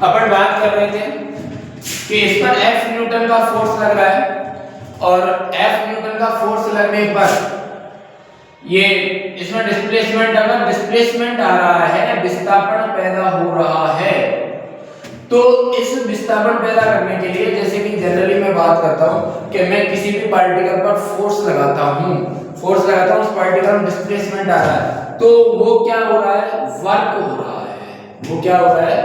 अपन बात कर रहे थे कि इस पर F न्यूटन का फोर्स लग रहा है और F न्यूटन का फोर्स लगने पर ये इसमें डिस्प्लेसमेंट, अगर डिस्प्लेसमेंट आ रहा है, विस्थापन पैदा हो रहा है, तो इस विस्थापन पैदा करने के लिए, जैसे कि जनरली मैं बात करता हूं कि मैं किसी भी पार्टिकल पर फोर्स लगाता हूं, उस पार्टिकल में डिस्प्लेसमेंट आ रहा है, तो वो क्या हो रहा है, वर्क हो रहा है। वो क्या हो रहा है,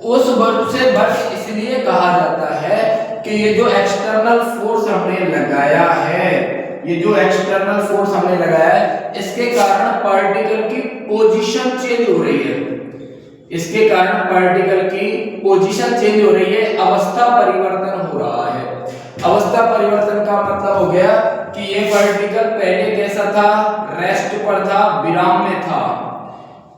उस वर्क से वर्क इसलिए कहा जाता है कि ये जो एक्सटर्नल फोर्स हमने लगाया है, इसके कारण पार्टिकल की पोजीशन चेंज हो रही है, अवस्था परिवर्तन हो रहा है। अवस्था परिवर्तन का मतलब हो गया कि ये पार्टिकल पहले कैसा था, रेस्ट पर था, विराम में था,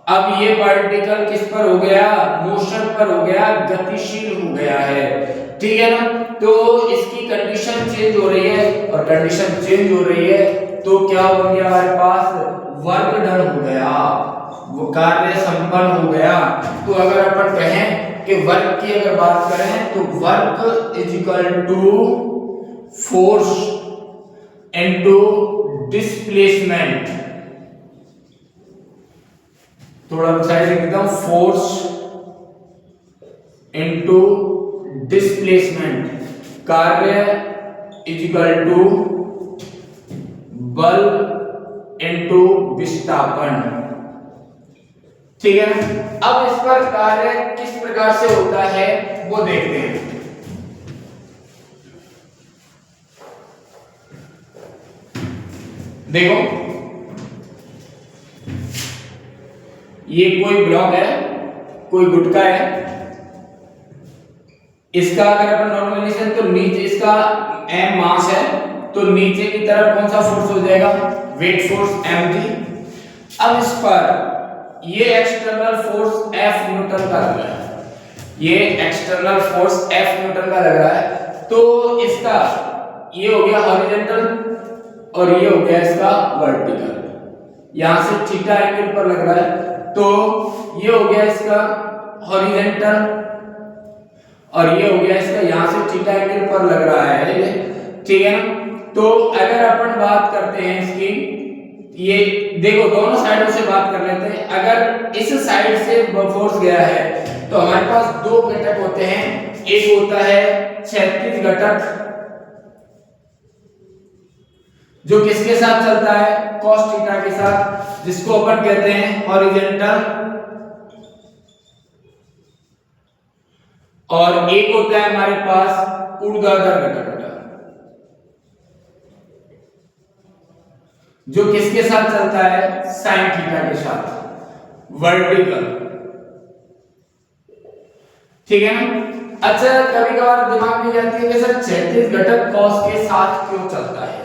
अब ये पार्टिकल किस पर हो गया, मोशन पर हो गया, गतिशील हो गया है, ठीक है ना। तो इसकी कंडीशन चेंज हो रही है, और कंडीशन चेंज हो रही है तो क्या हो गया, हमारे पास वर्क डन हो गया, वो कार्य संपन्न हो गया। तो अगर अपन कहें कि वर्क की अगर बात करें तो work is equal to force into displacement, थोड़ा साइड लिख देता हूं, फोर्स इनटू डिस्प्लेसमेंट, कार्य इज इक्वल टू बल इनटू विस्थापन, ठीक है। अब इस पर कार्य किस प्रकार से होता है वो देखते हैं। देखो, ये कोई ब्लॉक है, कोई गुटका है, इसका अगर अपन नॉर्मलाइजेशन, तो नीचे इसका m मास है, तो नीचे की तरफ कौन सा फोर्स हो जाएगा, वेट फोर्स mg। अब इस पर ये एक्सटर्नल फोर्स F न्यूटन का लग रहा है, तो इसका ये हो गया हॉरिजॉन्टल और ये हो गया इसका वर्टिकल, यहां से थीटा एंगल पर लग रहा है, तो ये हो गया इसका हॉरिजॉन्टल और ये हो गया इसका, यहां से थीटा एंगल पर लग रहा है, ठीक है ना। तो अगर अपन बात करते हैं इसकी, ये देखो दोनों साइडों से बात कर लेते हैं। अगर इस साइड से फोर्स गया है तो हमारे पास दो घटक होते हैं, एक होता है क्षैतिज घटक जो किसके साथ चलता है, cos थीटा के साथ, जिसको अपन कहते हैं हॉरिजॉन्टल, और एक होता है हमारे पास ऊर्ध्वाधर घटक जो किसके साथ चलता है, sin थीटा के साथ, वर्टिकल, ठीक है ना। अच्छा, कभी कभार दिमाग में जाती है कि सर क्षैतिज घटक cos के साथ क्यों चलता है,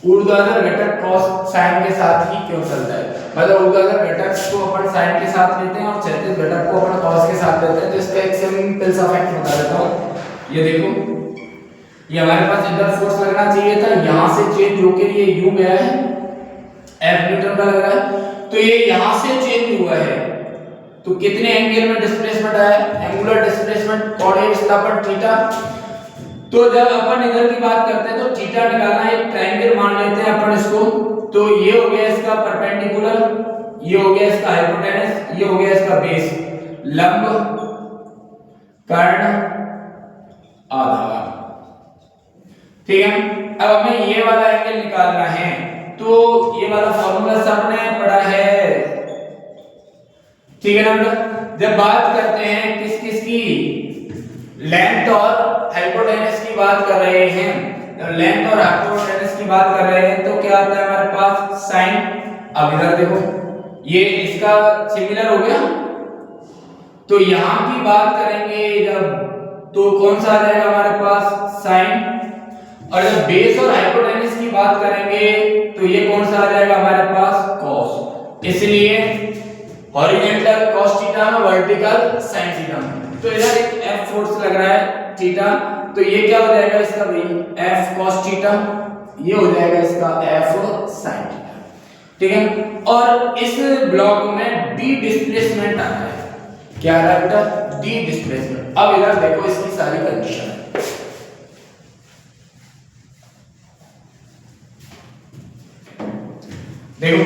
ऊर्ध्वाधर घटक cos sin के साथ ही क्यों चलता है, मतलब ऊर्ध्वाधर घटक को अपन sin के साथ लेते हैं और क्षैतिज घटक को अपन cos के साथ लेते हैं। तो इसका एक सिंपल सा फैक्ट बता देता हूं। ये देखो, ये हमारे पास इधर फोर्स लगना चाहिए था, यहां से चेंज होकर ये यू गया है, F न्यूटन का लग रहा है, तो ये यहां से चेंज हुआ है, तो कितने एंगल में डिस्प्लेसमेंट आया, एंगुलर डिस्प्लेसमेंट, कोणीय विस्थापन थीटा। तो जब अपन इधर की बात करते हैं तो थीटा निकालना, एक ट्रायंगल मान लेते हैं अपन इसको, तो ये हो गया इसका परपेंडिकुलर, ये हो गया इसका हाइपोटेनस, ये हो गया इसका बेस, लंब, कर्ण, आधार, ठीक है। अब हमें ये वाला एंगल निकालना है, तो ये वाला फॉर्मूला सबने पढ़ा है, ठीक है ना। जब बात करते हैं किस किस की, लेंथ और हाइपोटेनस की बात कर रहे हैं, लेंथ और हाइपोटेनस की बात कर रहे हैं, तो क्या आता है हमारे पास साइन। अब इधर देखो, ये इसका सिमिलर हो गया, तो यहां की बात करेंगे जब, तो कौन सा आ जाएगा हमारे पास, साइन, और जब बेस और हाइपोटेनस की बात करेंगे तो ये कौन सा आ जाएगा हमारे पास, cos। इसलिए हॉरिजॉन्टल cos थीटा में, वर्टिकल sin थीटा में, तो इधर एक F फोर्स लग रहा है थीटा, तो ये क्या हो जाएगा इसका भाई, F cos थीटा, ये हो जाएगा इसका F sin थीटा, ठीक है। और इस ब्लॉक में डी डिस्प्लेसमेंट आ रहा है, क्या आ रहा है बेटा, डी डिस्प्लेसमेंट। अब इधर देखो इसकी सारी कंडीशन है। देखो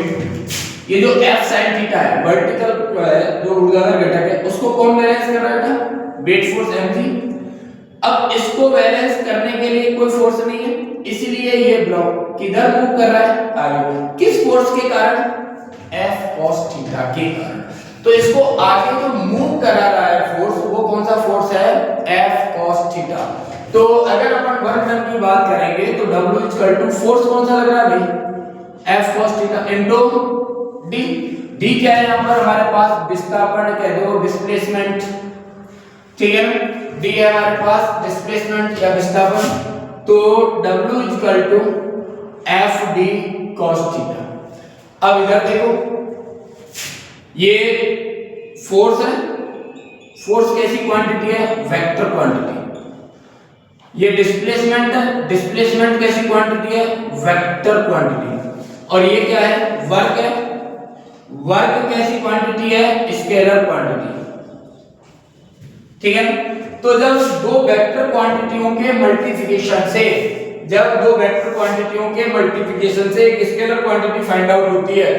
ये जो F sin थीटा है, वर्टिकल जो ऊर्ध्वाधर घटक है, उसको कौन बैलेंस कर रहा है बेटा, वेट फोर्स mg। अब इसको बैलेंस करने के लिए कोई फोर्स नहीं है, इसलिए ये ब्लॉक किधर मूव कर रहा है, आगे। किस फोर्स के कारण, F cos थीटा के कारण। तो इसको आगे जो मूव करा रहा है फोर्स, वो कौन सा फोर्स है, F cos थीटा। तो अगर अपन वर्क डन की बात करेंगे तो W फोर्स कौन सा लग रहा है भाई, F cos theta into d। d क्या है यहां पर हमारे पास, विस्थापन कह दो, डिस्प्लेसमेंट, ठीक है। d है हमारे पास डिस्प्लेसमेंट या विस्थापन, तो W F d cos theta. अब इधर देखो ये फोर्स है, फोर्स कैसी क्वांटिटी है, वेक्टर क्वांटिटी। ये डिस्प्लेसमेंट है, डिस्प्लेसमेंट कैसी क्वांटिटी है, वेक्टर क्वांटिटी। और ये क्या है, वर्क है, वर्क कैसी क्वांटिटी है, स्केलर क्वांटिटी, ठीक है। तो जब दो वेक्टर क्वांटिटियों के मल्टीप्लिकेशन से, जब दो वेक्टर क्वांटिटियों के मल्टीप्लिकेशन से एक स्केलर क्वांटिटी फाइंड आउट होती है,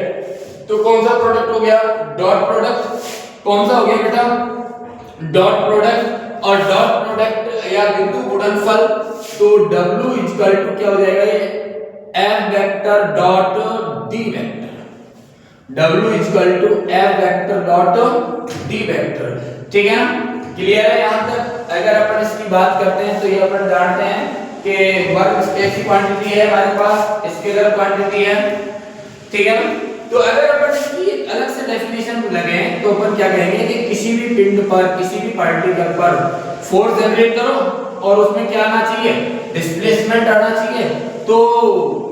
तो कौन सा प्रोडक्ट हो गया, डॉट प्रोडक्ट। कौन सा हो गया बेटा, डॉट प्रोडक्ट। और डॉट प्रोडक्ट या बिंदु गुणनफल, तो W क्या हो जाएगा, ये F vector dot D vector. W F vector dot D vector, ठीक है ना, क्लियर है यहां तक। अगर अपन इसकी बात करते हैं तो ये अपन जानते हैं कि वर्क कैसी क्वांटिटी है हमारे पास, स्केलर क्वांटिटी है, ठीक है ना। तो अगर अपन इसकी अलग से डेफिनेशन लगे तो अपन क्या कहेंगे कि किसी भी पिंड पर, किसी भी पार्टिकल पर फोर्स जनरेट करो और उसमें क्या आना चाहिए, डिस्प्लेसमेंट आना चाहिए। तो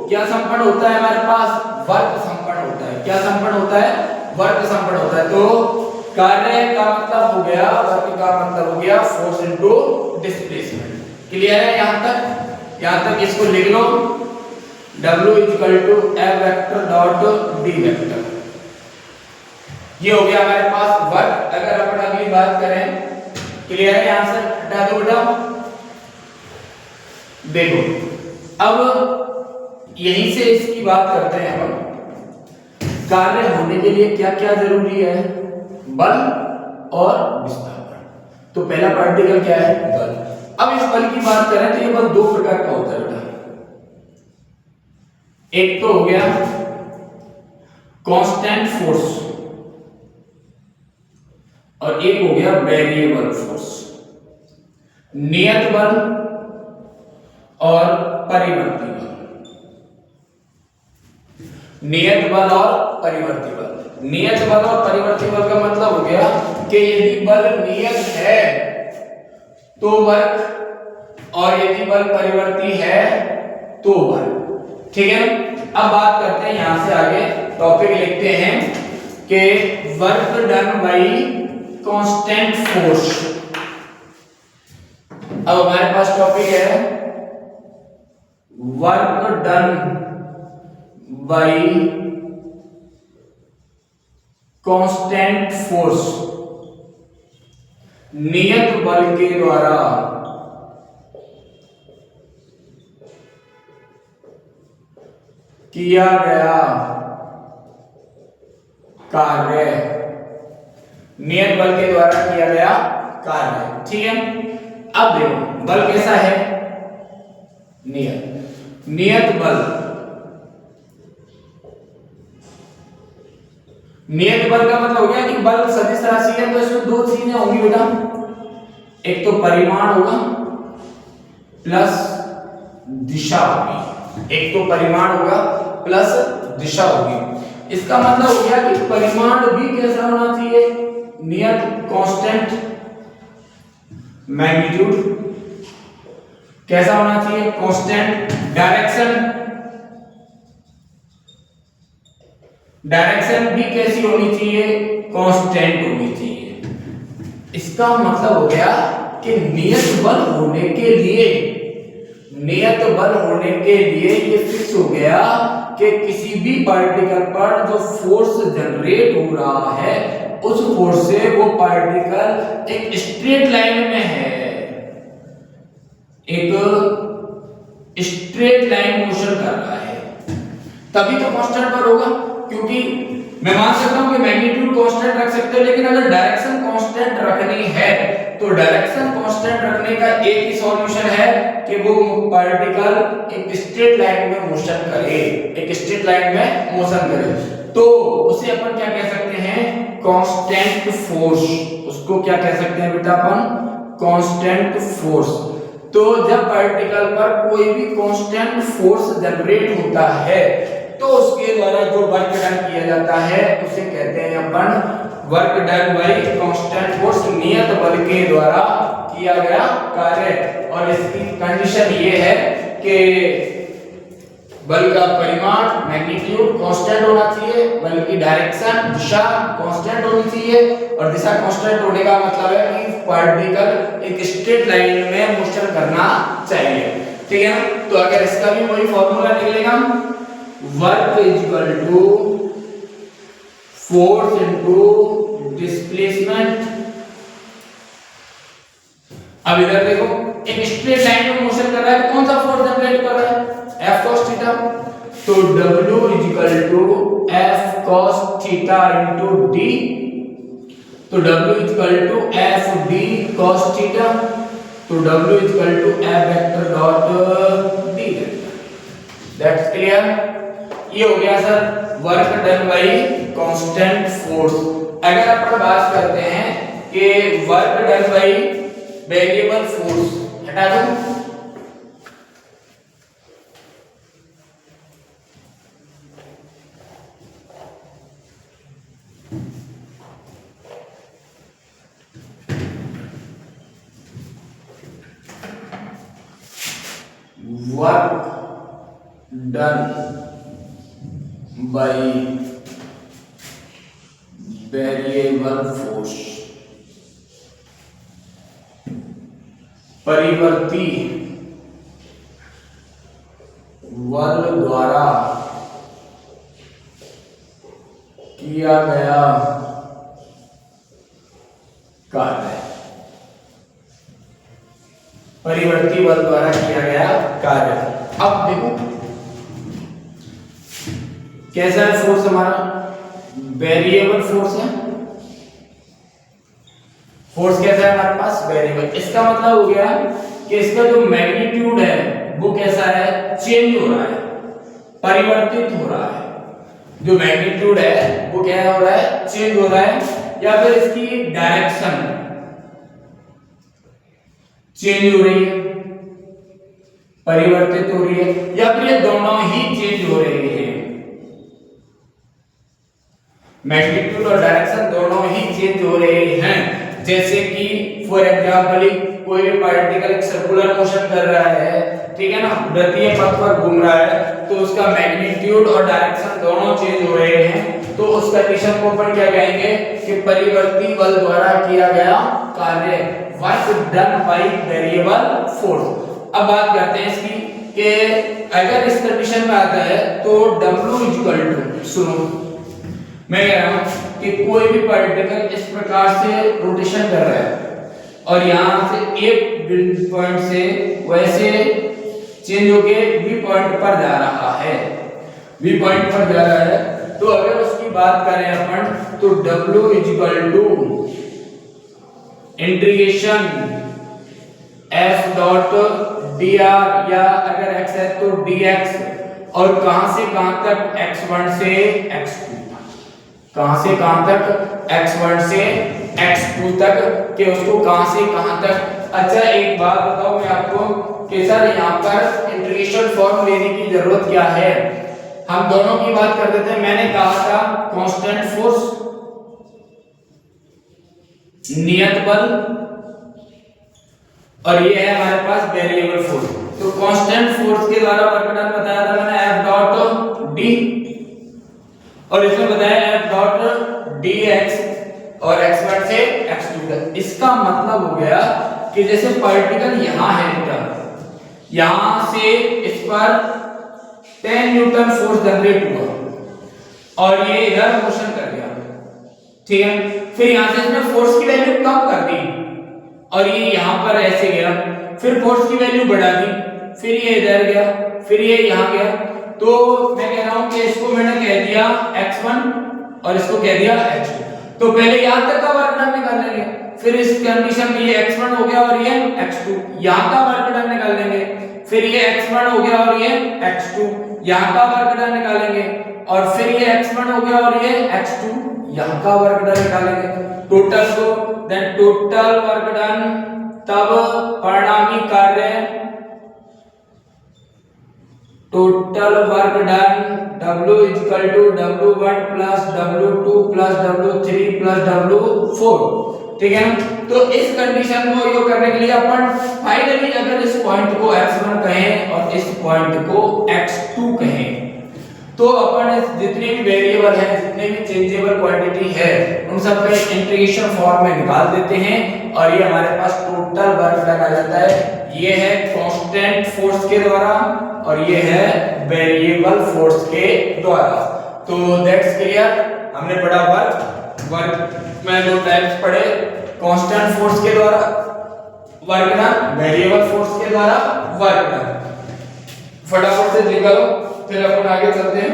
क्या संपन्न होता है हमारे पास, वर्क संपन्न होता है। क्या संपन्न होता है, वर्क संपन्न होता है। तो कार्य का मतलब हो गया, वर्क का मतलब हो गया फोर्स इनटू डिस्प्लेसमेंट। क्लियर है यहां तक, यहां तक इसको लिख लो, W F vector dot D vector. ये हो गया हमारे पास वर्क। अगर अपन अगली बात करें, क्लियर है, यहां से हटा दो बेटा। देखो अब यहीं से इसकी बात करते हैं हम, कार्य होने के लिए क्या क्या जरूरी है, बल और विस्थापन। तो पहला पार्टिकल क्या है, बल। अब इस बल की बात करें तो ये बल दो प्रकार का होता है बेटा। एक तो हो गया कांस्टेंट फोर्स और एक हो गया वेरिएबल फोर्स। नियत बल और परिवर्ती बल, नियत बल और परिवर्ती बल। नियत बल और परिवर्ती बल का मतलब हो गया कि यदि बल नियत है तो वर्क, और यदि बल परिवर्ती है तो वर्क, ठीक है। अब बात करते हैं यहां से आगे, टॉपिक लिखते हैं कि work done by constant force. अब हमारे पास टॉपिक है work done by constant force, नियत बल के द्वारा किया गया कार्य, नियत बल के द्वारा किया गया कार्य, ठीक है। अब देखो बल कैसा है, नियत। नियत बल, नियत बल का मतलब हो गया कि बल सदिश राशि है, तो इसमें दो चीजें होंगी बेटा, एक तो परिमाण होगा प्लस दिशा होगी। एक तो परिमाण होगा प्लस दिशा होगी। इसका मतलब हो गया कि परिमाण भी कैसा होना चाहिए, नियत कांस्टेंट, मैग्नीट्यूड कैसा होना चाहिए, कांस्टेंट। डायरेक्शन, डायरेक्शन भी कैसी होनी चाहिए, कांस्टेंट होनी चाहिए। इसका मतलब हो गया कि नियत बल होने के लिए, नियत बल होने के लिए ये फिक्स हो गया कि किसी भी पार्टिकल पर जो फोर्स जनरेट हो रहा है उस फोर्स से वो पार्टिकल एक स्ट्रेट लाइन में है, एक स्ट्रेट लाइन मोशन कर रहा है, तभी तो कांस्टेंट पर होगा। क्योंकि मैं मान सकता हूं कि मैग्नीट्यूड कांस्टेंट रख सकते हो, लेकिन अगर डायरेक्शन कांस्टेंट रखनी है तो डायरेक्शन कांस्टेंट रखने का एक ही सॉल्यूशन है कि वो पार्टिकल एक स्ट्रेट लाइन में मोशन करे, एक स्ट्रेट लाइन में मोशन करे। तो उसे अपन क्या कह सकते हैं, कांस्टेंट फोर्स। उसको क्या कह सकते हैं बेटा अपन, कांस्टेंट फोर्स। तो जब पार्टिकल पर कोई भी कांस्टेंट फोर्स जनरेट होता है तो उसके द्वारा जो वर्क डन किया जाता है उसे कहते हैं अपन work done by constant force, नियत बल के द्वारा किया गया कार्य। और इसकी कंडीशन ये है कि बल का परिमाण मैग्नीट्यूड कांस्टेंट होना चाहिए, बल की डायरेक्शन दिशा कांस्टेंट होनी चाहिए, और दिशा कांस्टेंट होने का मतलब है कि पार्टिकल एक स्ट्रेट लाइन में मोशन करना चाहिए। ठीक है ना। तो अगर इसका भी वही फॉर्मूला निकलेगा, work is equal to force into displacement. अब इधर देखो, एक स्ट्रेट लाइन में मोशन कर रहा है तो कौन सा फोर्स जनरेट कर रहा है, F cos थीटा। तो W is equal to F cos theta into D। तो W is equal to F D cos theta. तो W is equal to F vector dot D vector. That's clear. ये हो गया sir work done by constant force. अगर अपन बात करते हैं कि work done by variable force, हटा दो, work done by variable force, परिवर्ती बल द्वारा किया गया कार्य, परिवर्ती बल द्वारा किया गया कार्य। अब देखो कैसा है फोर्स हमारा, वेरिएबल फोर्स है। फोर्स कैसा है हमारे पास, वेरिएबल। इसका मतलब हो गया कि इसका जो मैग्नीट्यूड है वो कैसा है, चेंज हो रहा है, परिवर्तित हो रहा है। जो मैग्नीट्यूड है वो क्या हो रहा है, चेंज हो रहा है, या फिर इसकी डायरेक्शन चेंज हो रही है, परिवर्तित हो रही है, या फिर ये दोनों ही चेंज हो रहे हैं। मैग्नीट्यूड और डायरेक्शन दोनों ही चेंज हो रहे हैं। जैसे कि फॉर एग्जांपल कोई भी पार्टिकल एक सर्कुलर मोशन कर रहा है, ठीक है ना, वृत्तीय पथ पर घूम रहा है, तो उसका मैग्नीट्यूड और डायरेक्शन दोनों चेंज हो रहे हैं। तो उस कंडीशन को अपन क्या कहेंगे कि परिवर्ती बल द्वारा किया गया कार्य, work done by variable force. अब बात करते हैं इसकी कि अगर इस कंडीशन में आता है तो W इज इक्वल टू, सुनो मैं कह रहा हूं कि कोई भी पार्टिकल इस प्रकार से रोटेशन कर रहा है और यहां से एक पॉइंट से वैसे चेंज होके बी पॉइंट पर जा रहा है, बी पॉइंट पर जा रहा है। तो अगर उसकी बात करें अपन तो W is equal to integration F dot dr, या अगर x है तो dx, और कहां से कहां तक x1 से x2, कहां से कहां तक x1 से x2 तक, कि उसको कहां से कहां तक। अच्छा एक बात बताओ मैं आपको कि सर यहां पर इंटीग्रेशन फॉर्म लेने की जरूरत क्या है, हम दोनों की बात कर देते हैं। मैंने कहा था कांस्टेंट फोर्स, नियत बल, और ये है हमारे पास वेरिएबल फोर्स। तो कांस्टेंट फोर्स के द्वारा वर्क डन बताया था मैंने F डॉट D, और इसमें बताया F डॉट dx और x1 से x2 तक। इसका मतलब हो गया कि जैसे पार्टिकल यहां है बेटा, यहां से इस पर 10 न्यूटन फोर्स जनरेट हुआ और ये इधर मोशन कर गया, ठीक है। फिर यहां से इसने फोर्स की वैल्यू कम कर दी और ये यहां पर ऐसे गया, फिर फोर्स की वैल्यू बढ़ा दी, फिर ये इधर गया, फिर ये यहां गया। तो मैं कह रहा हूं कि इसको मैंने कह दिया x1 और इसको कह दिया x2। तो पहले यहां तक का वर्क डन निकाल लेंगे, फिर इस कंडीशन में ये x1 हो गया और ये x2, यहां का वर्क डन निकाल लेंगे, फिर ये x1 हो गया और ये x2, यहां का वर्क डन निकालेंगे, और फिर ये x1 हो गया और ये x2, यहां का वर्क डन निकालेंगे टोटल को। देन टोटल वर्क डन, तब परिणामी कार्य total work done W equal to W1 plus W2 plus W3 plus W4, ठीक है। तो इस कंडीशन को यो करने के लिए अपन फाइनली अगर इस पॉइंट को x1 कहें और इस पॉइंट को x2 कहें, तो अपन इस जितने भी वेरिएबल है, जितने भी चेंजेबल क्वांटिटी है, उन सब का इंटीग्रेशन फॉर्म में निकाल देते हैं और ये हमारे पास टोटल वर्क डन आ जाता है। ये है कांस्टेंट फोर्स के द्वारा और ये है वेरिएबल फोर्स के द्वारा। तो दैट्स क्लियर। हमने पढ़ा वर्क में दो टाइप्स पढ़े, कांस्टेंट फोर्स के द्वारा वर्क डन, वेरिएबल फोर्स के द्वारा वर्क डन। फटाफट से निकालो, फिर अपन आगे चलते हैं।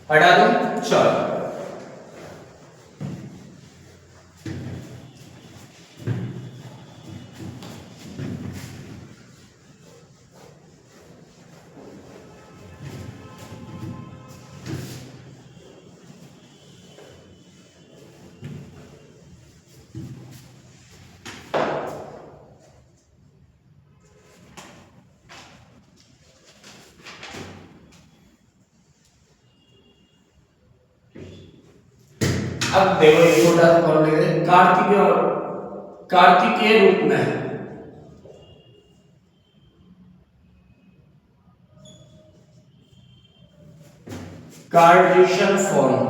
हटा दो, चलो। अब देखो एक छोटा सा फॉर्म लिख दें, कार्तिकेय रूप में कार्टेशियन फॉर्म,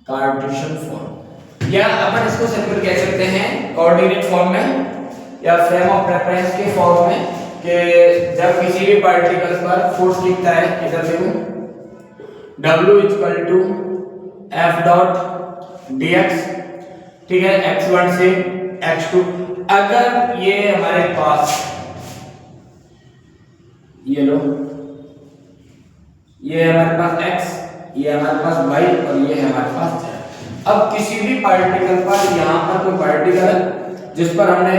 कार्टेशियन फॉर्म, या अपन इसको सिंपल कह सकते हैं कोऑर्डिनेट फॉर्म में या फ्रेम ऑफ रेफरेंस के फॉर्म में, कि जब किसी भी पार्टिकल पर फोर्स लिखता है, इधर देखो W equal to F dot dx, ठीक है, x1 से x2। अगर ये हमारे पास, ये लो, ये हमारे पास x, ये हमारे पास y और ये है हमारे पास z। अब किसी भी पार्टिकल पर, यहां पर कोई पार्टिकल है जिस पर हमने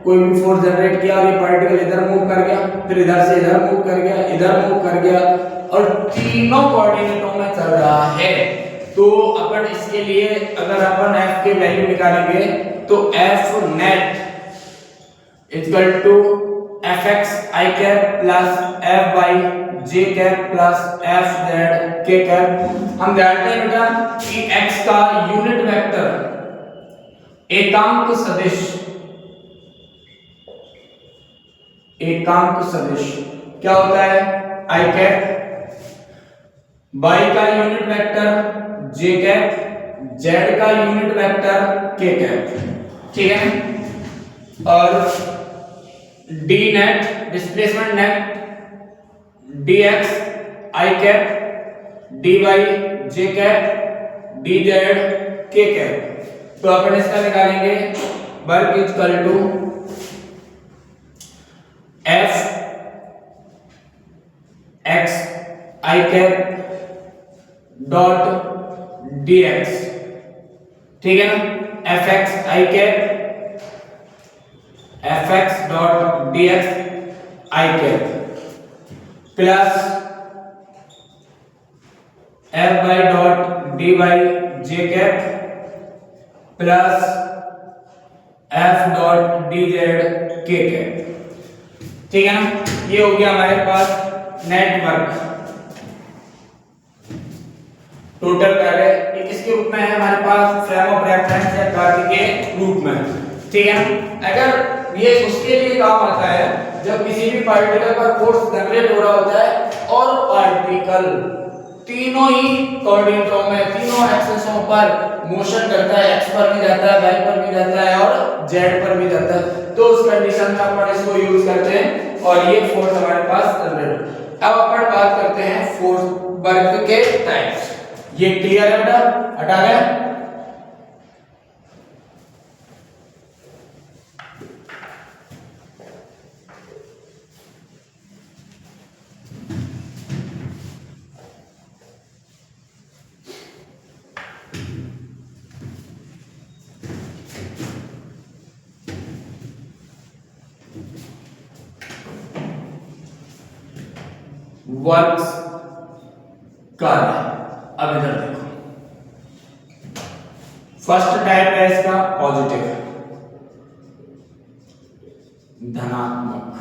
कोई भी फोर्स जनरेट किया और ये पार्टिकल इधर मूव कर गया, फिर इधर से इधर मूव कर गया, इधर मूव कर गया और तीनों कोऑर्डिनेटों में चल रहा है, तो अपन इसके लिए अगर अपन f के वैल्यू निकालेंगे तो f net equal to fx i cap plus fy j cap plus fz k cap. हम जानते हैं बेटा कि x का यूनिट वेक्टर एकांक सदिश, एकांक सदिश क्या होता है, i कैप, y का unit vector j cap, z का यूनिट वेक्टर k कैप, ठीक है। और d net displacement net dx i cap, dy j cap, dz k cap. तो अपन इसका निकालेंगे work equal to f x i cap dot dx, ठीक है ना, fx i cap, fx dot dx i cap plus fy dot dy j cap plus f dot dz k cap, ठीक है ना। ये हो गया हमारे पास नेटवर्क टोटल कार्य। ये किसके रूप में है हमारे पास, फ्रेम ऑफ रेफरेंस या कार्य के रूप में, ठीक है। अगर ये उसके लिए काम आता है जब किसी भी पार्टिकल पर फोर्स जनरेट हो रहा होता है और पार्टिकल तीनों ही कोऑर्डिनेटों में, तीनों एक्सिसों पर मोशन करता है, x पर भी जाता है, y पर भी जाता है और z पर भी जाता है, तो उस कंडीशन में अपन इसको यूज करते हैं और ये फोर्स हमारे पास 100। अब अपन बात करते हैं फोर्स वर्क के टाइप्स। ये क्लियर है बेटा, हटा गया। वर्क्स कार्य। अब इधर देखो, फर्स्ट टाइप है इसका पॉजिटिव, धनात्मक,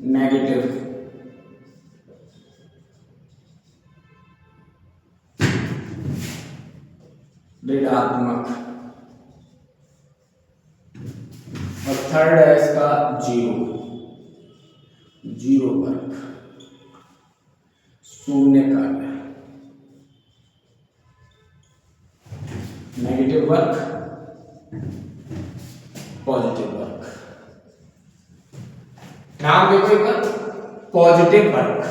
नेगेटिव, ऋणात्मक, और थर्ड है इसका जीरो, जीरो वर्क, शून्य कार्य, नेगेटिव वर्क, पॉजिटिव वर्क। नाम देखो एक बार, पॉजिटिव वर्क,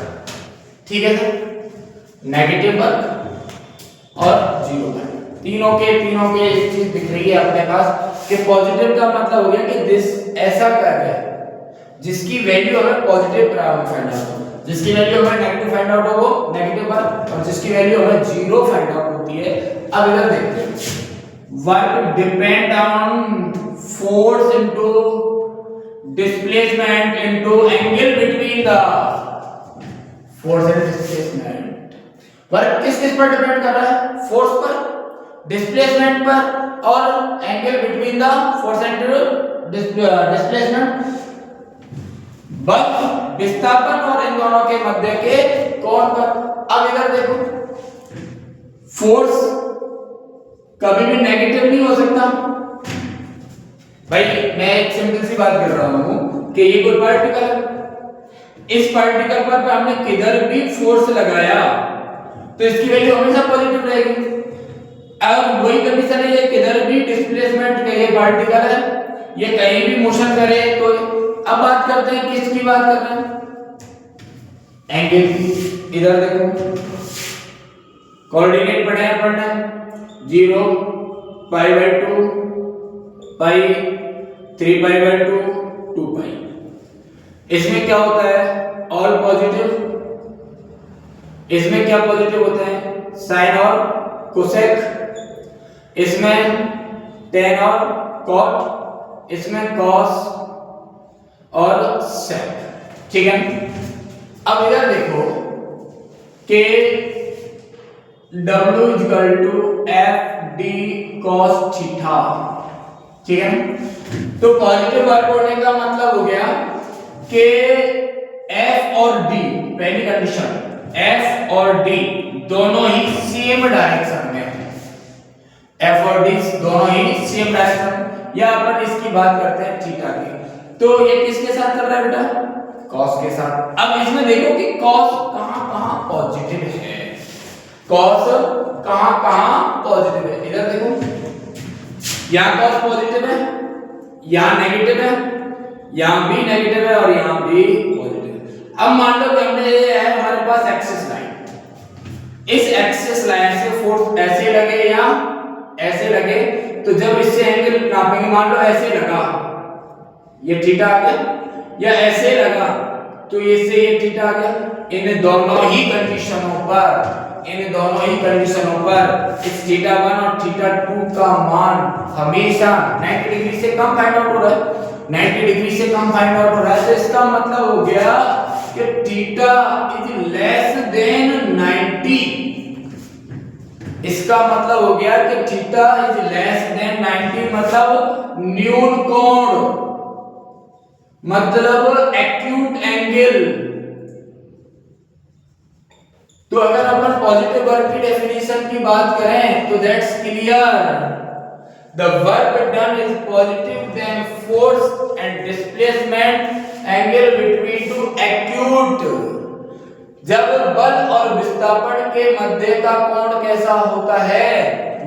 ठीक है सर, नेगेटिव वर्क और जीरो वर्क। तीनों के एक चीज दिख रही है अपने पास कि पॉजिटिव का मतलब हो गया कि दिस ऐसा कार्य है जिसकी वैल्यू हमें पॉजिटिव फाइंड आउट हो, जिसकी वैल्यू हमें नेगेटिव फाइंड आउट हो वो नेगेटिव वर्क, और जिसकी वैल्यू हमें जीरो फाइंड आउट होती है। अब इधर देखते हैं, work depend on force into displacement into angle between the force and displacement. Work किस पर डिपेंड कर रहा है? फोर्स पर, डिस्प्लेसमेंट पर और angle between the force and displacement. बल विस्थापन और इन दोनों के मध्य के कोण पर। अब इधर देखो, फोर्स कभी भी नेगेटिव नहीं हो सकता भाई। मैं एक सिंपल सी बात कर रहा हूं कि ये कोई पार्टिकल है, इस पार्टिकल पर हमने किधर भी फोर्स लगाया तो इसकी वैल्यू हमेशा पॉजिटिव रहेगी। अब वही कंडीशन है, ये किधर भी डिस्प्लेसमेंट का ये पार्टिकल है, ये कहीं भी मोशन करे तो। अब बात करते हैं किसकी बात कर रहे हैं? एंगल की। इधर देखो, कोऑर्डिनेट पढ़े पढ़ना 0 π/2 पाई 3 π/2 2 पाई। इसमें क्या होता है? All positive. इसमें क्या पॉजिटिव होते हैं? साइन और कोसेक। इसमें टेन और कॉट, इसमें कॉस और सेक, ठीक है। अब इधर देखो कि W = FD cos थीटा, ठीक है। तो पॉजिटिव वर्क होने का मतलब हो गया कि F और D, पहली कंडीशन, F और D दोनों ही सेम डायरेक्शन में है। F और D दोनों ही सेम डायरेक्शन, या अपन इसकी बात करते हैं थीटा की। तो ये किसके साथ कर रहा है बेटा? cos के साथ। अब इसमें देखो कि cos कहां-कहां पॉजिटिव है, cos कहां-कहां पॉजिटिव है। इधर देखो, यहां cos पॉजिटिव है, यहां नेगेटिव है, यहां भी नेगेटिव है और यहां भी पॉजिटिव है। अब मान लो कि हमने ये है हमारे पास एक्सिस लाइन, इस एक्सिस लाइन से फोर्स ऐसे लगे या ऐसे लगे, तो जब इससे एंगल नापेंगे, मान लो ऐसे लगा, ये थीटा आ गया, या ऐसे लगा तो इससे ये थीटा आ गया। इन दोनों ही कंडीशनों पर इस थीटा 1 और थीटा 2 का मान हमेशा 90 डिग्री से कम फाइंड आउट हो रहा है, 90 डिग्री से कम फाइंड आउट हो रहा है। तो इसका मतलब हो गया कि थीटा इज लेस देन 90। इसका मतलब हो गया कि थीटा इज लेस देन 90, मतलब न्यून कोण, मतलब एक्यूट एंगल। तो अगर अपन पॉजिटिव वर्क की डेफिनेशन की बात करें तो that's clear, the work done is positive then force and displacement angle between two acute. जब बल और विस्थापन के मध्य का कोण कैसा होता है?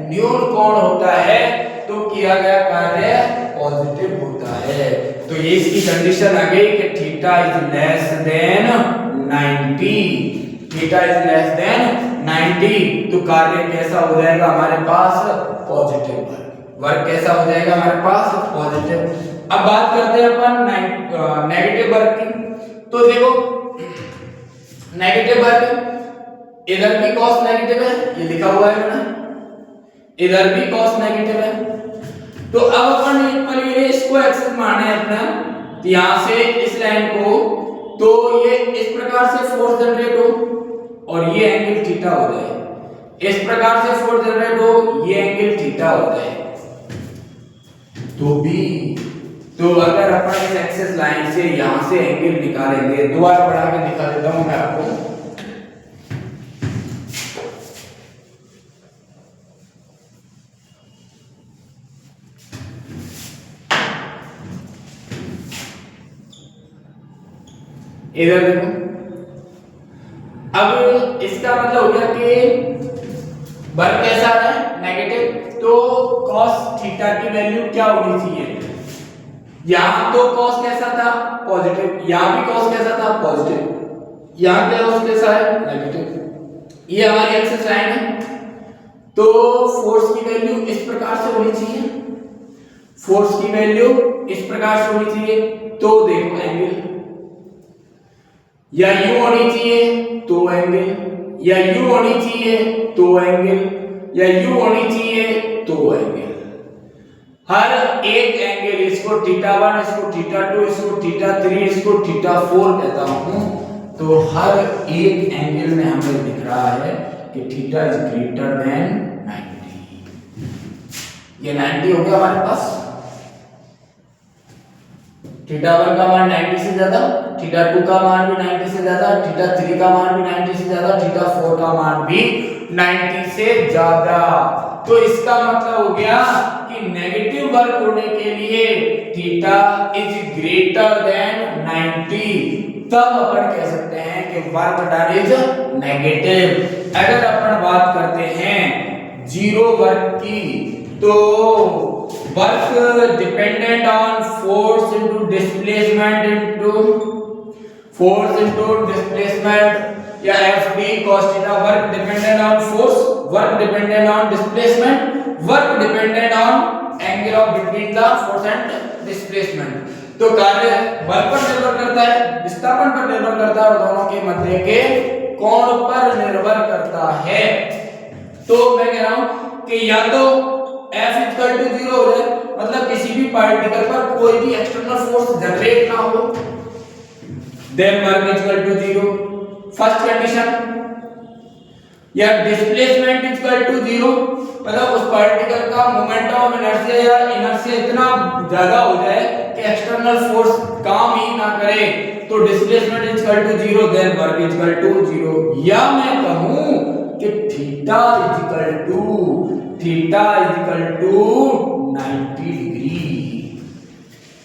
न्यून कोण होता है, तो किया गया कार्य पॉजिटिव होता है। तो ये इसकी कंडीशन आ गई कि theta is less than 90, theta is less than 90। तो कार्य कैसा हो जाएगा हमारे पास? Positive work. वर्क कैसा हो जाएगा हमारे पास? पॉजिटिव। अब बात करते हैं अपन नेगेटिव वर्क की। तो देखो नेगेटिव वर्क, इधर भी कॉस नेगेटिव है, ये लिखा हुआ है मैंने, इधर भी कॉस नेगेटिव है। तो अब अपन एक पल के लिए इसको एक्सेस माने अपना, यहां से इस लाइन को, तो ये इस प्रकार से फोर्स जनरेट हो और ये एंगल थीटा हो जाए, इस प्रकार से फोर्स जनरेट हो, ये एंगल थीटा हो जाए। तो भी तो अगर अपन इस एक्सेस लाइन से यहां से एंगल निकालेंगे, दोबारा बढ़ा के दिखा देता हूं मैं आपको। इधर देखो, अब इसका मतलब हो गया कि वर्क कैसा है? नेगेटिव। तो cos थीटा की वैल्यू क्या होनी चाहिए? यहां तो cos कैसा था? पॉजिटिव। यहां भी cos कैसा था? पॉजिटिव। यहां क्या cos कैसा है? नेगेटिव। ये हमारी एक्सेस लाइन है। तो फोर्स की वैल्यू इस प्रकार से होनी चाहिए, फोर्स की वैल्यू इस प्रकार से होनी चाहिए। तो देखो एंगल या यू होनी चाहिए तो एंगल, या यू होनी चाहिए तो एंगल, या यू होनी चाहिए तो एंगल। हर एक एंगल, इसको थीटा 1, इसको थीटा 2, इसको थीटा 3, इसको थीटा 4 कहता हूं। तो हर एक एंगल में हमें दिख रहा है कि थीटा इज ग्रेटर देन 90। ये 90 हो गया हमारे पास। थीटा 1 का मान 90 से ज्यादा, थीटा 2 का मान भी 90 से ज्यादा, थीटा 3 का मान भी 90 से ज्यादा, थीटा 4 का मान भी 90 से ज्यादा। तो इसका मतलब हो गया कि नेगेटिव वर्क होने के लिए थीटा इज ग्रेटर देन 90, तब अपन कह सकते हैं कि वर्क डन इज नेगेटिव। अगर अपन बात करते हैं जीरो वर्क की, तो work dependent on force into displacement into force into displacement, या FD cos theta. Work dependent on force, work dependent on displacement, work dependent on angle of between the force and displacement. तो कार्य बल पर निर्भर करता है, विस्थापन पर निर्भर करता है, और दोनों के मध्य के कोण पर निर्भर करता है। तो मैं कह रहा हूं कि या तो F इक्वल टू 0 हो जाए, मतलब किसी भी पार्टिकल पर कोई भी एक्सटर्नल फोर्स जनरेट ना हो, then work equal to 0, first condition. या डिस्प्लेसमेंट इक्वल टू 0, मतलब उस पार्टिकल का मोमेंटम ऑफ इनर्शिया या इनर्शिया इतना ज्यादा हो जाए कि एक्सटर्नल फोर्स काम ही ना करे, तो displacement equal to 0, then work equal to 0। या मैं कहूं कि थीटा इक्वल टू 90 डिग्री,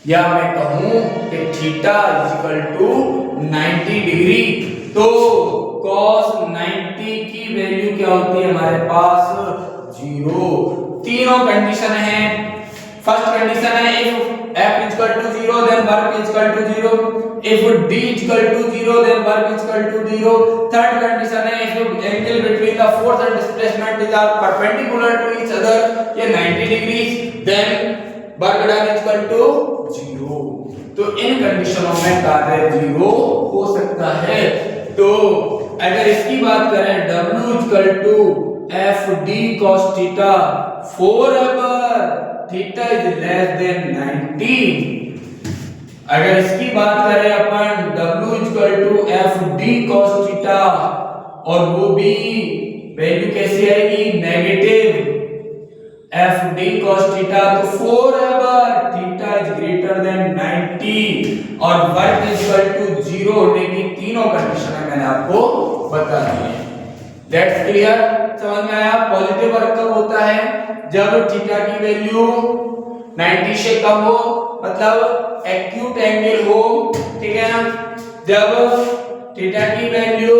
या मैं कहूं कि थीटा इक्वल टू 90 डिग्री। तो cos 90 की वैल्यू क्या होती है हमारे पास? 0। तीनों कंडीशन है। फर्स्ट कंडीशन है if F equal to 0 then work equal to 0, if D equal to 0 then work equal to 0। Third condition है if angle between the force and displacement is are perpendicular to each other, ये 90 degree, then work done equal to 0। तो इन कंडीशनों में कार्य 0 हो सकता है। तो अगर इसकी बात करें W equal to FD cos theta forever theta is less than 90। अगर इसकी बात करें अपन W equal to FD cos theta, और वो भी वैल्यू कैसी आएगी? नेगेटिव। FD cos थीटा, तो forever theta is greater than 90, और वर्क इक्वल टू 0 होने की तीनों कंडीशन मैंने आपको बता दी है। That's clear? समझ में आया? पॉजिटिव वर्क कब होता है? जब थीटा की वैल्यू 90 से कम हो, मतलब एक्यूट एंगल हो, ठीक है ना? जब थीटा की वैल्यू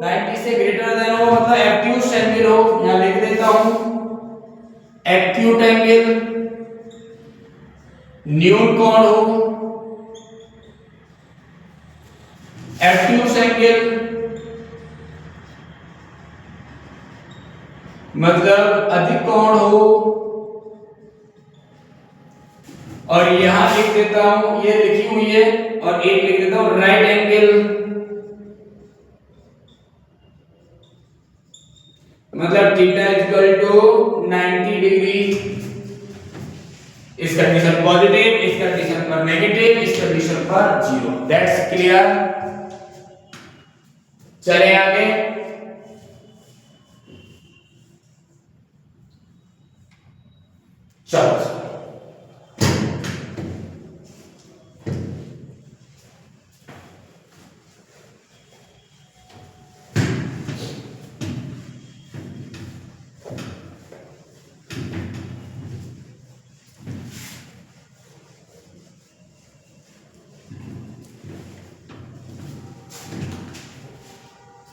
90 से ग्रेटर देन हो, मतलब एक्यूट एंगल हो, यहां लिख देता हूं एक्यूट एंगल। न्यून कोण हो, एक्यूट एंगल मतलब अधिक कोण हो, और यहां लिख देता हूं, ये लिखी हुई है, और एक लिख देता हूं राइट एंगल मतलब थीटा इक्वल टू 90 डिग्री। इस कंडीशन पॉजिटिव, इस कंडीशन पर नेगेटिव, इस कंडीशन पर जीरो। That's clear. चले आगे। चलो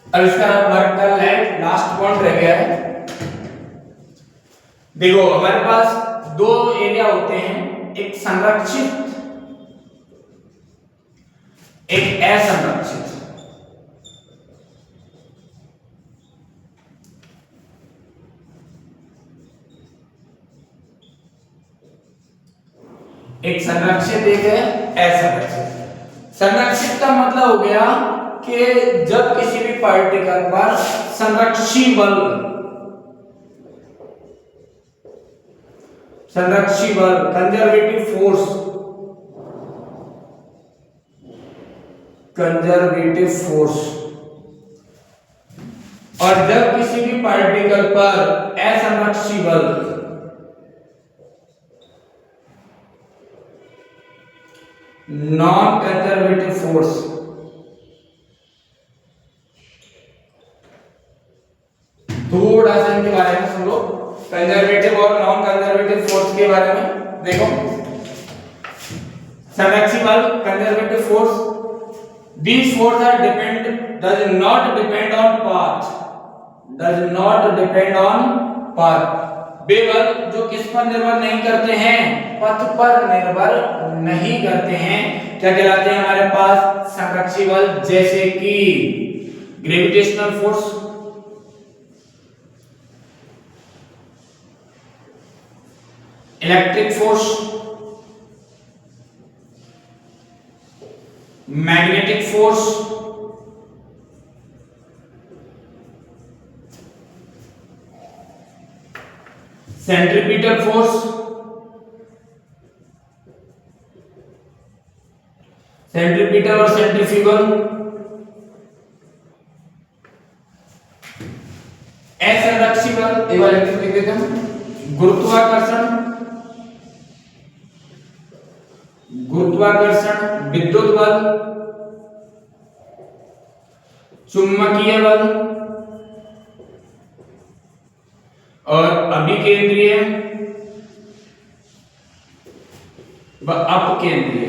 अब इसका वर्क डन है, लास्ट पॉइंट रह गया है। देखो हमारे पास दो एरिया होते हैं, एक संरक्षित एक असंरक्षित। एक संरक्षित एक है असंरक्षित। संरक्षित का मतलब हो गया कि जब किसी भी पार्टिकल पर संरक्षी बल कंजर्वेटिव फोर्स, और जब किसी भी पार्टिकल पर असंरक्षी बल नॉन कंजर्वेटिव फोर्स, थोड़ा सा इनके बारे में सुन लो, कंजर्वेटिव और नॉन कंजर्वेटिव फोर्स के बारे में देखो। संरक्षी बल conservative force, these forces are does not depend on path। वे बल जो किस पर निर्भर नहीं करते हैं, पथ पर निर्भर नहीं करते हैं, क्या कहलाते हैं हमारे पास संरक्षी बल, जैसे कि gravitational force, electric force, magnetic force, centripetal force, centripetal और सेंट्रीफ्यूगल, असंरक्षी बल एक बार लिख देते हैं, गुरुत्वाकर्षण, विद्युत बल, चुंबकीय बल और अभिकेंद्रीय व अपकेंद्रीय।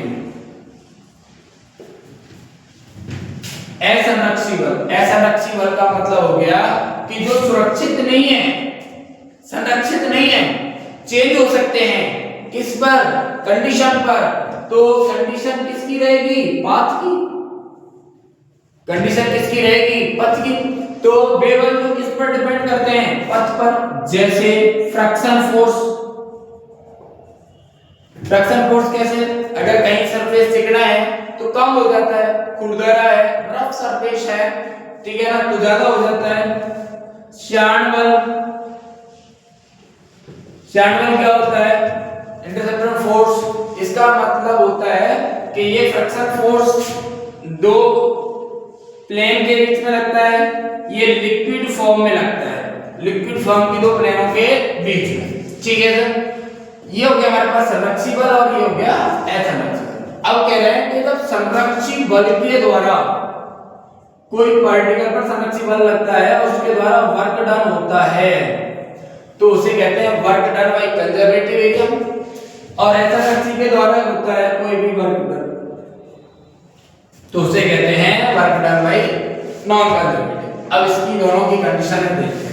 असंरक्षी बल का मतलब हो गया कि जो सुरक्षित नहीं है, संरक्षित नहीं है, चेंज हो सकते हैं, किस पर, कंडीशन पर। तो कंडीशन किसकी रहेगी, पाथ की। कंडीशन किसकी रहेगी, पथ की। तो वे बल जो किस पर डिपेंड करते हैं, पथ पर, जैसे फ्रिक्शन फोर्स। फ्रिक्शन फोर्स कैसे, अगर कहीं सरफेस चिकना है तो कम हो जाता है, खुरदरा है, रफ सरफेस है, ठीक है ना, तो ज्यादा हो जाता है। श्यान बल क्या होता है, इंटरसेप्टर फोर्स। इसका मतलब होता है कि ये फ्रिक्शन फोर्स दो प्लेन के बीच में लगता है, ये लिक्विड फॉर्म में लगता है, लिक्विड फॉर्म की दो प्लेनों के बीच में, ठीक है सर। ये हो गया हमारे पास संरक्षी बल और ये हो गया असंरक्षी बल। अब कह रहे हैं कि जब संरक्षी बल के द्वारा कोई पार्टिकल पर संरक्षी बल लगता है, उसके द्वारा वर्क डन होता है, तो उसे कहते हैं work done by conservative area. और असंरक्षी के द्वारा होता है कोई भी वर्क डन, तो उसे कहते हैं work done bye non conservative. अब इसकी दोनों की कंडीशन देखते हैं।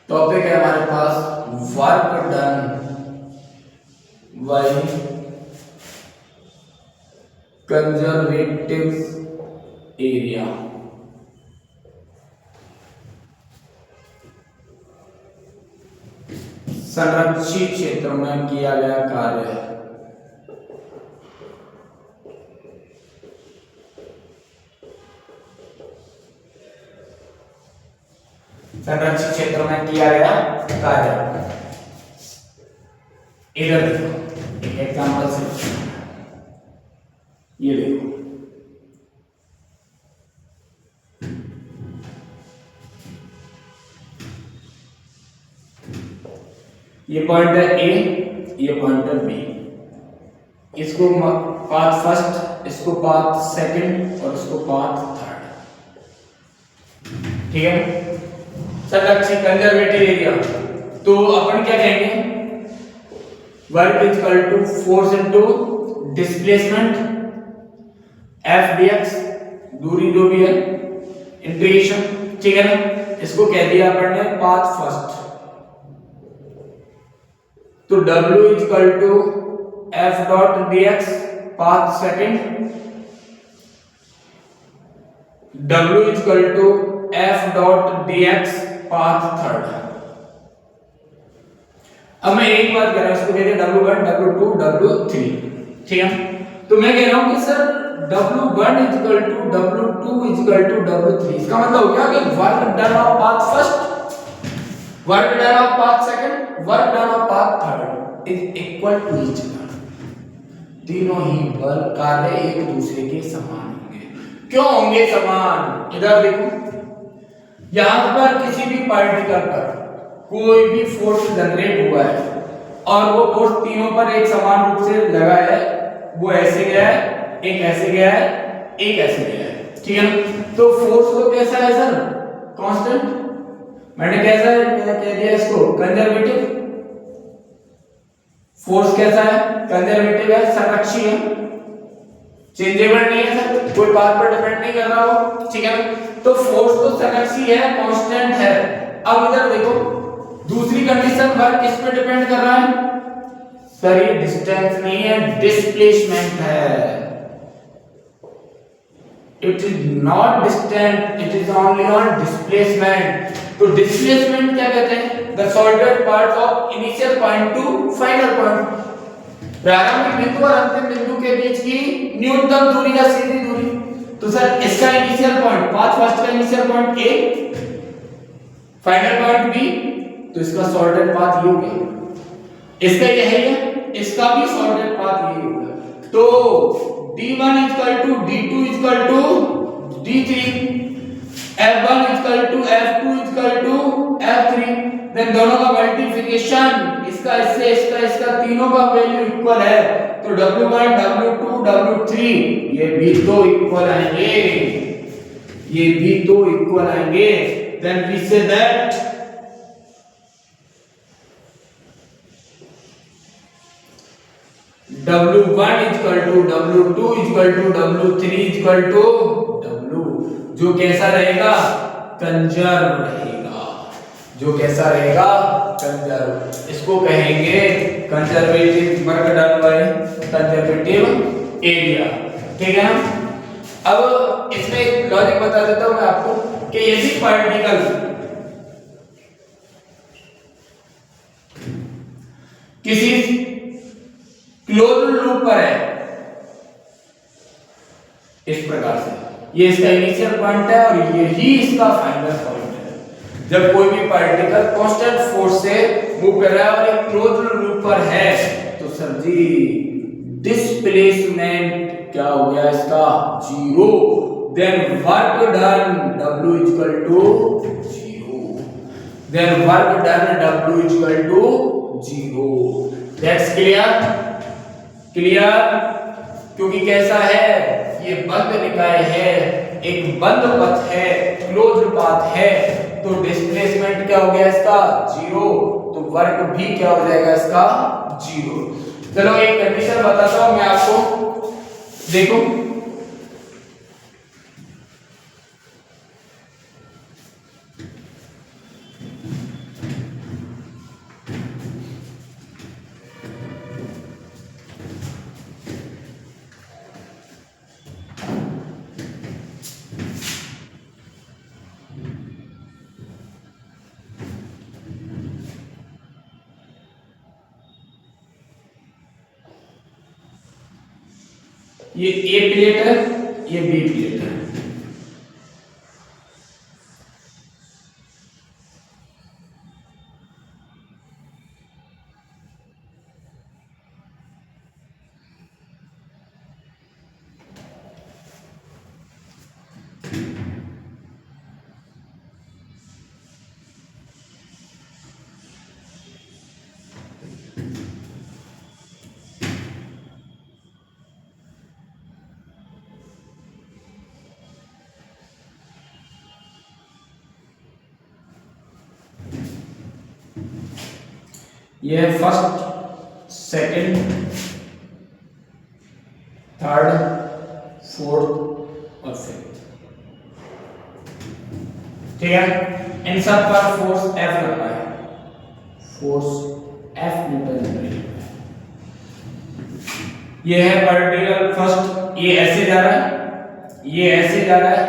टॉपिक है हमारे पास work done by conservative area. संरक्षित क्षेत्र में किया गया कार्य। संरक्षित क्षेत्र में किया गया कार्य। इधर देखो एक एग्जांपल से, ये देखो ये पॉइंट है ए, ये पॉइंट है बी। इसको पाथ फर्स्ट, इसको पाथ सेकंड और इसको पाथ थर्ड। ठीक है, संरक्षित कंजर्वेटिव एरिया। तो अपन क्या कहेंगे, work is equal to force into displacement F dx, दूरी जो भी है, इंटीग्रेशन। ठीक है ना, इसको कह दिया अपन ने पाथ फर्स्ट। तो W is equal to F dot dx path second, W is equal to F dot dx path third. अब मैं एक बात कह रहा हूं, इसको कहते हैं W1 W2 W3। ठीक है, तो मैं कह रहा हूं कि sir W1 is equal to W2 is equal to W3। इसका मतलब हो गया कि work done of path first, work done of path second, work done of path third is equal to each other. तीनों ही बल कार्य एक दूसरे के समान होंगे। क्यों होंगे समान? इधर देखो, यहां पर किसी भी पार्टिकल पर कोई भी फोर्स जनरेट हुआ है और वो फोर्स तीनों पर एक समान रूप से लगा है। वो ऐसे गया है, एक ऐसे गया है, एक ऐसे गया है। ठीक है, तो फोर्स तो कैसा है सर? कांस्टेंट। मैंने कैसा कह दिया इसको? कंजर्वेटिव। फोर्स कैसा है? कंजर्वेटिव है, संरक्षी है, चेंजेबल नहीं है सर, कोई पाथ पर डिपेंड नहीं कर रहा हो। ठीक है, तो फोर्स तो संरक्षी है, कांस्टेंट है। अब इधर देखो, दूसरी कंडीशन वर्क किस पे डिपेंड कर रहा है? सर ये डिस्टेंस नहीं है, डिस्प्लेसमेंट है। It is not distance, it is only on displacement. तो डिस्प्लेसमेंट क्या कहते हैं? The shortest part of initial point two final point. प्रारंभिक बिंदु और अंतिम बिंदु के बीच की न्यूनतम दूरी या सीधी दूरी। तो सर इसका इनिशियल पॉइंट, पाथ फर्स्ट का initial point A, final point B, तो इसका शॉर्टेड पाथ ये हो गया। इसका ये है, इसका भी शॉर्टेड पाथ ये होगा। तो d1 = d2 = d3, f1 = f2 = f3। Then दोनों का मल्टीप्लिकेशन, इसका इससे इसका तीनों का वैल्यू इक्वल है। तो w1 w2 w3 ये भी तो इक्वल आएंगे, ये भी तो इक्वल आएंगे। Then we say that W1 = W2 = W3 = W, जो कैसा रहेगा? कंजर्व रहेगा। जो कैसा रहेगा? कंजर्व। इसको कहेंगे conservative work done by conservative area. ठीक है ना? अब इसमें एक लॉजिक बता देता हूं मैं आपको कि यदि पार्टिकल किसी क्लोज्ड लूप पर है, इस प्रकार से, ये इसका इनिशियल पॉइंट है और यही इसका फाइनल पॉइंट है। जब कोई भी पार्टिकल कांस्टेंट फोर्स से मूव कर रहा है और एक क्लोज्ड लूप पर है, तो सर जी डिस्प्लेसमेंट क्या हो गया इसका? Zero. Then work done W = 0। Then work done W = 0। That's clear? Clear? क्योंकि कैसा है, ये बंद निकाय है, एक बंद पथ है, क्लोज्ड पाथ है, तो डिस्प्लेसमेंट क्या हो गया इसका? 0। तो वर्क भी क्या हो जाएगा इसका? 0। चलो एक कंडीशन बताता हूं मैं आपको, देखो ये ए प्लेट है, ये बी प्लेट है। ये है फर्स्ट, सेकंड, थर्ड, फोर्थ और फिफ्थ। ठीक है, इन सब पर फोर्स F लगा है, फोर्स F न्यूटन। ये है पार्टिकल फर्स्ट, ये ऐसे जा रहा है, ये ऐसे जा रहा है,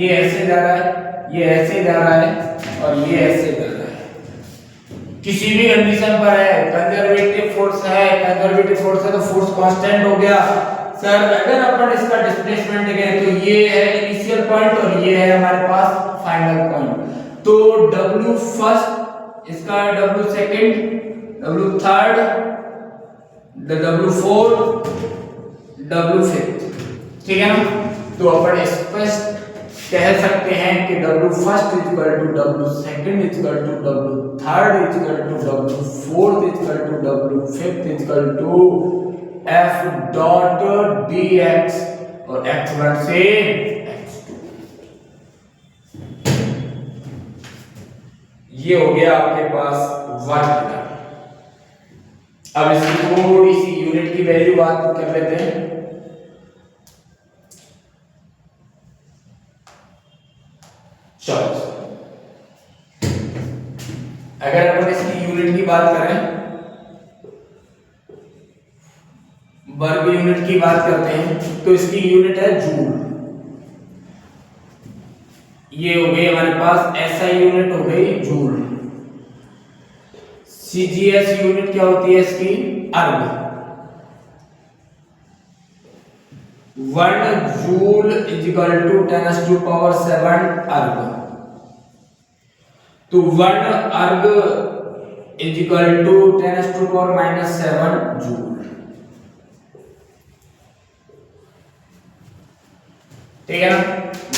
ये ऐसे जा रहा है, ये ऐसे जा रहा है और ये ऐसे जा रहा है। किसी भी कंडीशन पर है, कंजर्वेटिव फोर्स है तो फोर्स कांस्टेंट हो गया। सर अगर अपन इसका डिस्प्लेसमेंट देखें तो ये है इनिशियल पॉइंट और ये है हमारे पास फाइनल पॉइंट। तो W फर्स्ट, इसका W second, W third, W fourth, W fifth. ठीक है ना, तो अपन स्पष्ट कह सकते हैं कि W first equal to W second equal to W third equal to W fourth equal to W fifth equal to F dot dx और x1 से x2। ये हो गया आपके पास वर्क डन। अब इसकी थोड़ी सी यूनिट की वैल्यू बात कर लेते हैं। चलो, अगर अपन इसकी यूनिट की बात करें, वर्ग यूनिट की बात करते हैं तो इसकी यूनिट है जूल। ये हो गई हमारे पास SI यूनिट हो गई जूल। CGS यूनिट क्या होती है इसकी? अर्ग। 1 जूल इक्वल टू 10⁻⁷ अर्ग। तो 1 अर्ग इक्वल टू 10⁻⁷ जूल। ठीक है ना,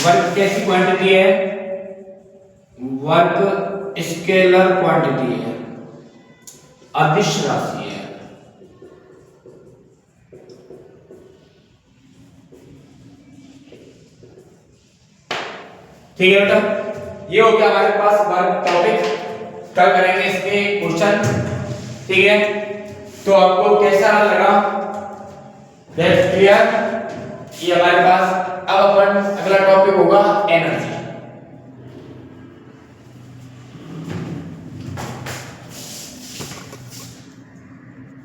वर्क कैसी क्वांटिटी है? वर्क स्केलर क्वांटिटी है, अदिश राशि है। ठीक है बेटा, ये हो गया हमारे पास वर्क टॉपिक। कल करेंगे इसके क्वेश्चन। ठीक है, तो आपको कैसा लगा? That's clear. ये हमारे पास अब अपन अगला टॉपिक होगा एनर्जी।